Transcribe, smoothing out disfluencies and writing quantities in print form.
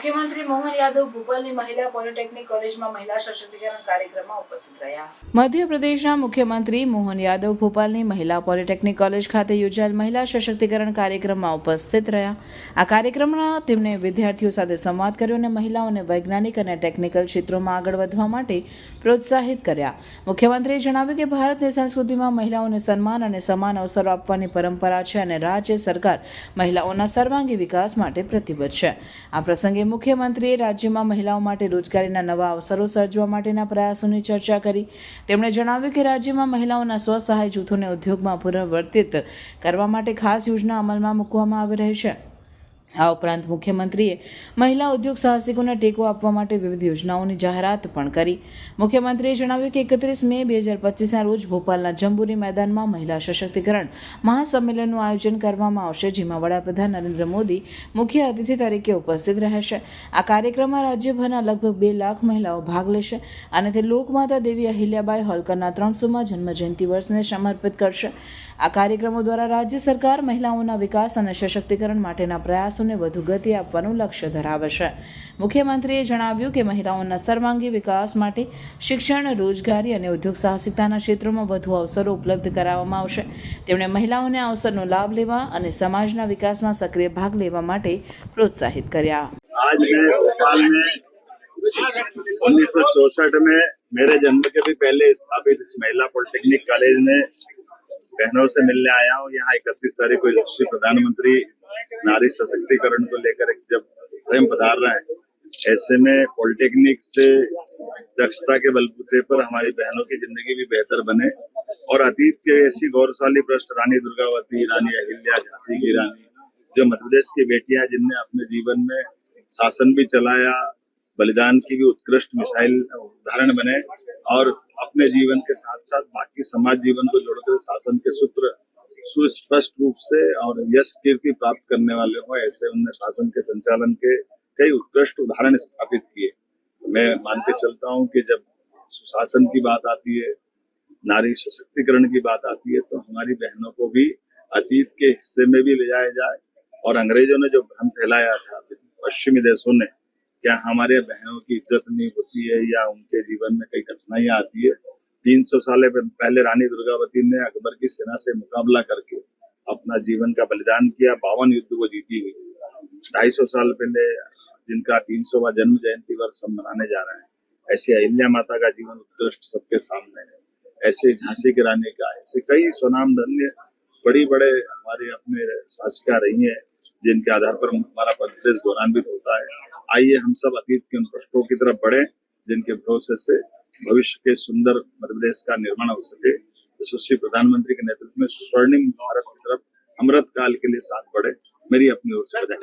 મુખ્યમંત્રી મોહન યાદવ ભોપાલની મહિલા પોલિટેકનિક કોલેજમાં મહિલા સશક્તિકરણ કાર્યક્રમમાં ઉપસ્થિત રહ્યા. મધ્યપ્રદેશના મુખ્યમંત્રી મોહન યાદવ ભોપાલની મહિલા પોલિટેકનિક કોલેજ ખાતે યોજાયેલ મહિલા સશક્તિકરણ કાર્યક્રમમાં ઉપસ્થિત રહ્યા. આ કાર્યક્રમમાં તેમણે વિદ્યાર્થીઓ સાથે સંવાદ કર્યો અને મહિલાઓને વૈજ્ઞાનિક અને ટેકનિકલ ક્ષેત્રોમાં આગળ વધવા માટે પ્રોત્સાહિત કર્યા. મુખ્યમંત્રીએ જણાવ્યું કે ભારતની સંસ્કૃતિમાં મહિલાઓને સન્માન અને સમાન અવસરો આપવાની પરંપરા છે અને રાજ્ય સરકાર મહિલાઓના સર્વાંગી વિકાસ માટે પ્રતિબદ્ધ છે. આ પ્રસંગે મુખ્યમંત્રીએ રાજ્યમાં મહિલાઓ માટે રોજગારીના નવા અવસરો સર્જવા માટેના પ્રયાસોની ચર્ચા કરી. તેમણે જણાવ્યું કે રાજ્યમાં મહિલાઓના સ્વસહાય જૂથોને ઉદ્યોગમાં પુનર્વર્તિત કરવા માટે ખાસ યોજના અમલમાં મૂકવામાં આવી રહી છે. આ ઉપરાંત મુખ્યમંત્રીએ મહિલા ઉદ્યોગ સાહસિકોને ટેકો આપવા માટે વિવિધ યોજનાઓની જાહેરાત પણ કરી. મુખ્યમંત્રીએ જણાવ્યું કે 31 મે 2025ના રોજ ભોપાલના જંબુરી મેદાનમાં મહિલા સશક્તિકરણ મહાસંમેલનનું આયોજન કરવામાં આવશે, જેમાં વડાપ્રધાન નરેન્દ્ર મોદી મુખ્ય અતિથિ તરીકે ઉપસ્થિત રહેશે. આ કાર્યક્રમમાં રાજ્યભરના લગભગ 2 લાખ મહિલાઓ ભાગ લેશે અને તે લોકમાતા દેવી અહિલ્યાબાઈ હોલકરના 300મા જન્મજયંતિ વર્ષને સમર્પિત કરશે. આ કાર્યક્રમો દ્વારા રાજ્ય સરકાર મહિલાઓના વિકાસ અને સશક્તિકરણ માટેના પ્રયાસોને વધુ ગતિ આપવાનું લક્ષ્ય ધરાવે છે. મુખ્યમંત્રીએ જણાવ્યું કે મહિલાઓના સર્વાંગી વિકાસ માટે શિક્ષણ, રોજગારી અને ઉદ્યોગ સાહસિકતાના ક્ષેત્રોમાં વધુ અવસરો ઉપલબ્ધ કરાવવામાં આવશે. તેમણે મહિલાઓને અવસરનો લાભ લેવા અને સમાજના વિકાસમાં સક્રિય ભાગ લેવા માટે પ્રોત્સાહિત કર્યા. आज मैं भोपाल में 1964 में मेरे जन्म के भी पहले स्थापित इस महिला पॉलिटेक्निक कॉलेज में बहनों से मिलने आया हूँ. यहाँ 31 तारीख को यशस्वी प्रधानमंत्री नारी सशक्तिकरण को लेकर जब स्वयं पधार रहे हैं, ऐसे में पॉलिटेक्निक से दक्षता के बलबूते पर हमारी बहनों की जिंदगी भी बेहतर बने और अतीत के ऐसी गौरवशाली पृष्ठ रानी दुर्गावती, रानी अहिल्या, झांसी की रानी, जो मध्य प्रदेश की बेटियां जिनने अपने जीवन में शासन भी चलाया, बलिदान की भी उत्कृष्ट मिसाइल उदाहरण बने और अपने जीवन के साथ साथ बाकी समाज जीवन को जोड़ते हुए शासन के सूत्र सुस्पष्ट रूप से और यश कीर्ति प्राप्त करने वाले हो, ऐसे उनने शासन के संचालन के कई उत्कृष्ट उदाहरण स्थापित किए. मैं मान के चलता हूँ कि जब सुशासन की बात आती है, नारी सशक्तिकरण की बात आती है, तो हमारी बहनों को भी अतीत के हिस्से में भी ले जाया जाए. और अंग्रेजों ने जो भ्रम फैलाया था पश्चिमी देशों ने, क्या हमारे बहनों की इज्जत नहीं होती है या उनके जीवन में कई कठिनाइयां आती है. 300 साल पहले रानी दुर्गावती ने अकबर की सेना से मुकाबला करके अपना जीवन का बलिदान किया, 52 युद्ध को जीती हुई. 250 साल पहले जिनका 300वां जन्म जयंती वर्ष हम मनाने जा रहे हैं, ऐसे अहिल्या माता का जीवन उत्कृष्ट सबके सामने है. ऐसे झांसी की रानी का, ऐसे कई स्वनाम धन्य बड़ी बड़े हमारे अपने शासिका रही है, जिनके आधार पर हमारा प्रदेश गौरवान्वित होता है. आइए हम सब अतीत के उन पृष्ठों की तरफ बढ़े जिनके भरोसे से भविष्य के सुंदर मध्य प्रदेश का निर्माण हो सके. यशस्वी प्रधानमंत्री के नेतृत्व में स्वर्णिम भारत की तरफ अमृत काल के लिए साथ बढ़े. मेरी अपनी ओर से बधाई.